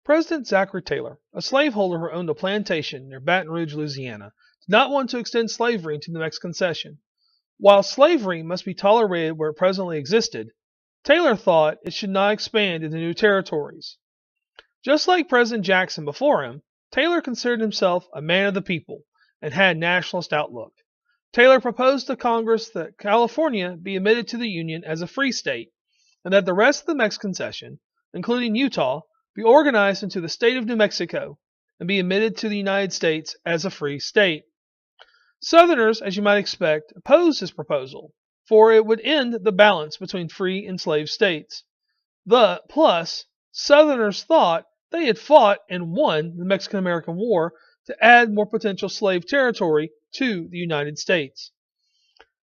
President Zachary Taylor, a slaveholder who owned a plantation near Baton Rouge, Louisiana, did not want to extend slavery into the Mexican concession. While slavery must be tolerated where it presently existed, Taylor thought it should not expand into new territories. Just like President Jackson before him, Taylor considered himself a man of the people and had a nationalist outlook. Taylor proposed to Congress that California be admitted to the Union as a free state, and that the rest of the Mexican concession, including Utah, be organized into the state of New Mexico and be admitted to the United States as a free state. Southerners, as you might expect, opposed his proposal, for it would end the balance between free and slave states. Plus, Southerners thought they had fought and won the Mexican-American War to add more potential slave territory to the United States.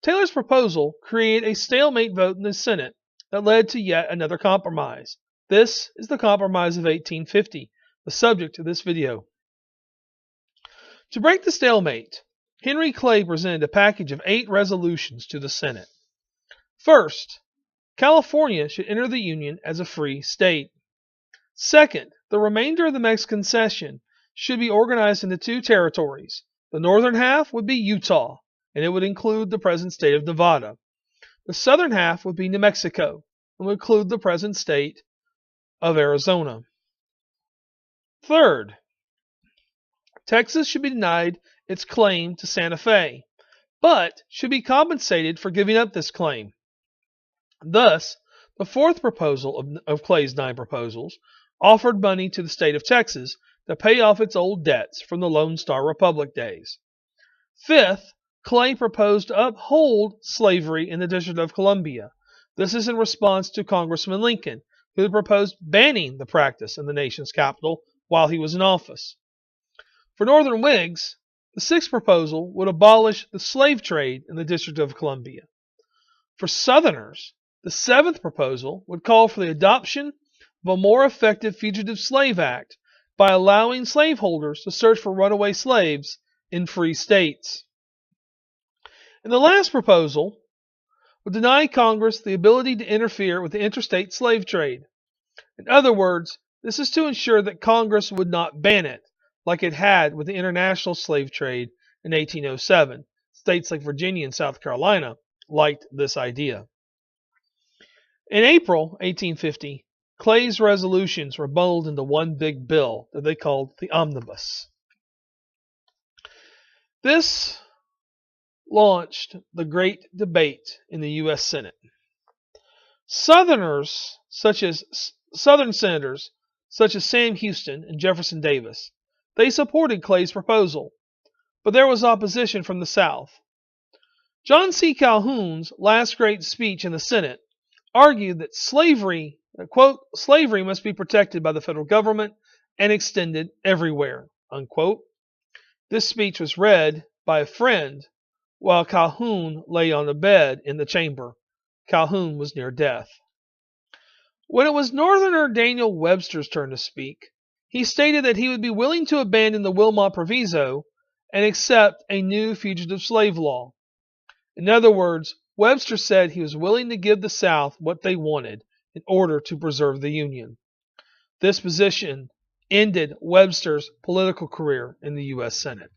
Taylor's proposal created a stalemate vote in the Senate that led to yet another compromise. This is the Compromise of 1850, the subject of this video. To break the stalemate, Henry Clay presented a package of 8 resolutions to the Senate. First, California should enter the Union as a free state. Second, the remainder of the Mexican concession should be organized into 2 territories. The northern half would be Utah, and it would include the present state of Nevada. The southern half would be New Mexico, and would include the present state of Arizona. Third, Texas should be denied its claim to Santa Fe, but should be compensated for giving up this claim. Thus, the fourth proposal of Clay's 9 proposals offered money to the state of Texas to pay off its old debts from the Lone Star Republic days. Fifth, Clay proposed to uphold slavery in the District of Columbia. This is in response to Congressman Lincoln, who had proposed banning the practice in the nation's capital while he was in office. For Northern Whigs, the 6th proposal would abolish the slave trade in the District of Columbia. For Southerners, the 7th proposal would call for the adoption of a more effective Fugitive Slave Act by allowing slaveholders to search for runaway slaves in free states. And the last proposal would deny Congress the ability to interfere with the interstate slave trade. In other words, this is to ensure that Congress would not ban it, like it had with the international slave trade in 1807. States like Virginia and South Carolina liked this idea. In April 1850, Clay's resolutions were bundled into one big bill that they called the Omnibus. This launched the great debate in the U.S. Senate. Southern senators such as Sam Houston and Jefferson Davis, they supported Clay's proposal, but there was opposition from the South. John C. Calhoun's last great speech in the Senate argued that slavery, quote, slavery must be protected by the federal government and extended everywhere, unquote. This speech was read by a friend while Calhoun lay on a bed in the chamber. Calhoun was near death. When it was Northerner Daniel Webster's turn to speak, he stated that he would be willing to abandon the Wilmot Proviso and accept a new fugitive slave law. In other words, Webster said he was willing to give the South what they wanted in order to preserve the Union. This position ended Webster's political career in the U.S. Senate.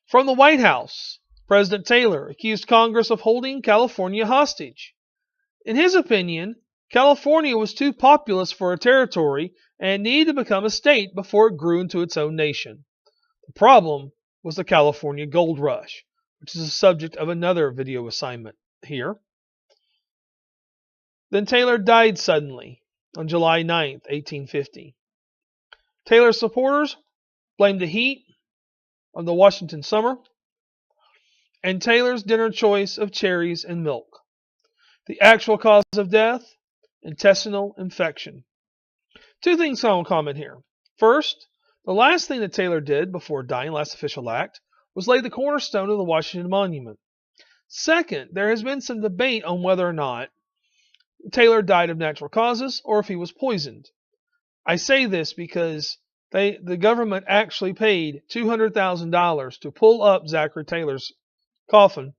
From the White House, President Taylor accused Congress of holding California hostage. In his opinion, California was too populous for a territory and needed to become a state before it grew into its own nation. The problem was the California Gold Rush, which is the subject of another video assignment here. Then Taylor died suddenly on July 9, 1850. Taylor's supporters blamed the heat on the Washington summer and Taylor's dinner choice of cherries and milk. The actual cause of death, intestinal infection. 2 things I will comment here. First, the last thing that Taylor did before dying, last official act, was lay the cornerstone of the Washington Monument. Second, there has been some debate on whether or not Taylor died of natural causes or if he was poisoned. I say this because the government actually paid $200,000 to pull up Zachary Taylor's coffin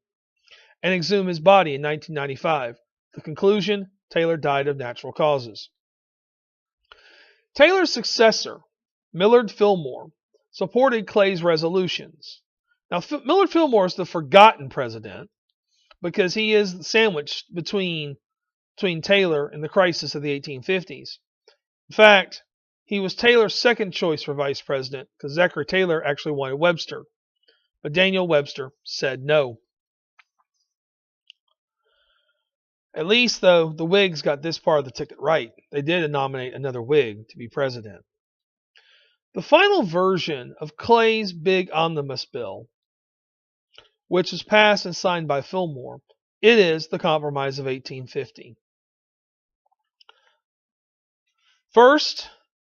and exhume his body in 1995. The conclusion, Taylor died of natural causes. Taylor's successor, Millard Fillmore, supported Clay's resolutions. Now, Millard Fillmore is the forgotten president because he is sandwiched between Taylor and the crisis of the 1850s. In fact, he was Taylor's second choice for vice president because Zachary Taylor actually wanted Webster, but Daniel Webster said no. At least, though, the Whigs got this part of the ticket right. They did nominate another Whig to be president. The final version of Clay's big omnibus bill, which was passed and signed by Fillmore, it is the Compromise of 1850. First,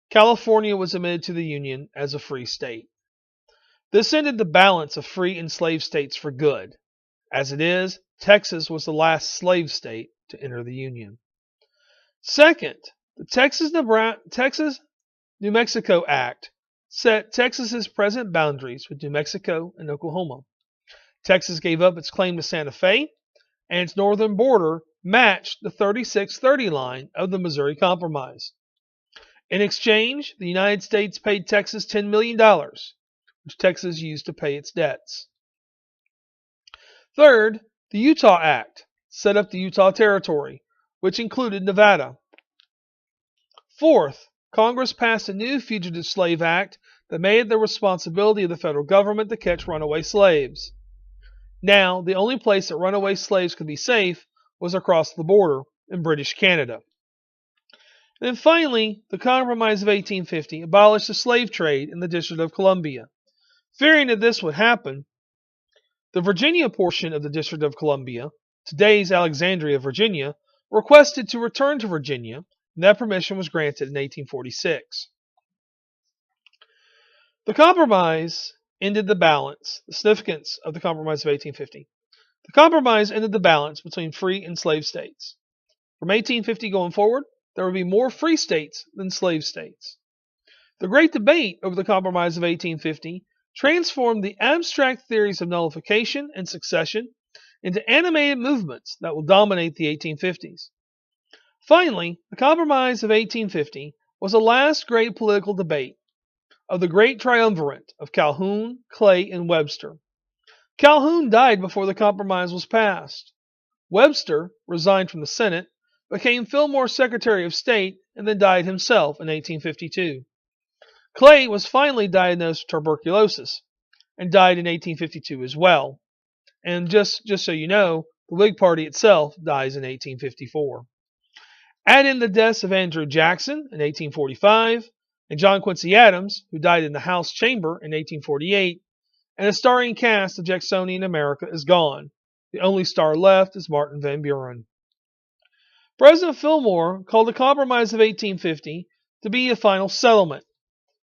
California was admitted to the Union as a free state. This ended the balance of free and slave states for good. As it is, Texas was the last slave state to enter the Union. Second, the Texas-New Mexico Act set Texas's present boundaries with New Mexico and Oklahoma. Texas gave up its claim to Santa Fe, and its northern border matched the 3630 line of the Missouri Compromise. In exchange, the United States paid Texas $10 million, which Texas used to pay its debts. Third, the Utah Act set up the Utah Territory, which included Nevada. Fourth, Congress passed a new Fugitive Slave Act that made it the responsibility of the federal government to catch runaway slaves. Now, the only place that runaway slaves could be safe was across the border in British Canada. And then finally, the Compromise of 1850 abolished the slave trade in the District of Columbia. Fearing that this would happen, the Virginia portion of the District of Columbia, today's Alexandria, Virginia, requested to return to Virginia, and that permission was granted in 1846. The Compromise ended the significance of the Compromise of 1850. The Compromise ended the balance between free and slave states. From 1850 going forward, there would be more free states than slave states. The great debate over the Compromise of 1850 transformed the abstract theories of nullification and succession into animated movements that will dominate the 1850s. Finally, the Compromise of 1850 was the last great political debate of the great triumvirate of Calhoun, Clay, and Webster. Calhoun died before the Compromise was passed. Webster resigned from the Senate, became Fillmore's Secretary of State, and then died himself in 1852. Clay was finally diagnosed with tuberculosis and died in 1852 as well. And just so you know, the Whig Party itself dies in 1854. Add in the deaths of Andrew Jackson in 1845 and John Quincy Adams, who died in the House chamber in 1848, and the starring cast of Jacksonian America is gone. The only star left is Martin Van Buren. President Fillmore called the Compromise of 1850 to be a final settlement,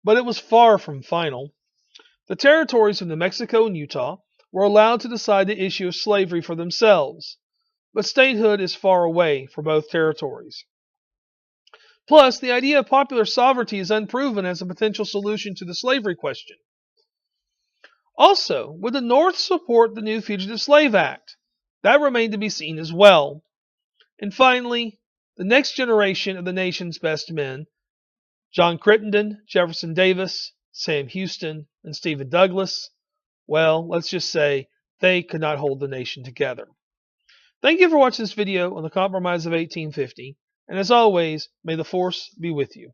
but it was far from final. The territories of New Mexico and Utah were allowed to decide the issue of slavery for themselves, but statehood is far away for both territories. Plus, the idea of popular sovereignty is unproven as a potential solution to the slavery question. Also, would the North support the new Fugitive Slave Act? That remained to be seen as well. And finally, the next generation of the nation's best men, John Crittenden, Jefferson Davis, Sam Houston, and Stephen Douglas, well, let's just say they could not hold the nation together. Thank you for watching this video on the Compromise of 1850, and as always, may the Force be with you.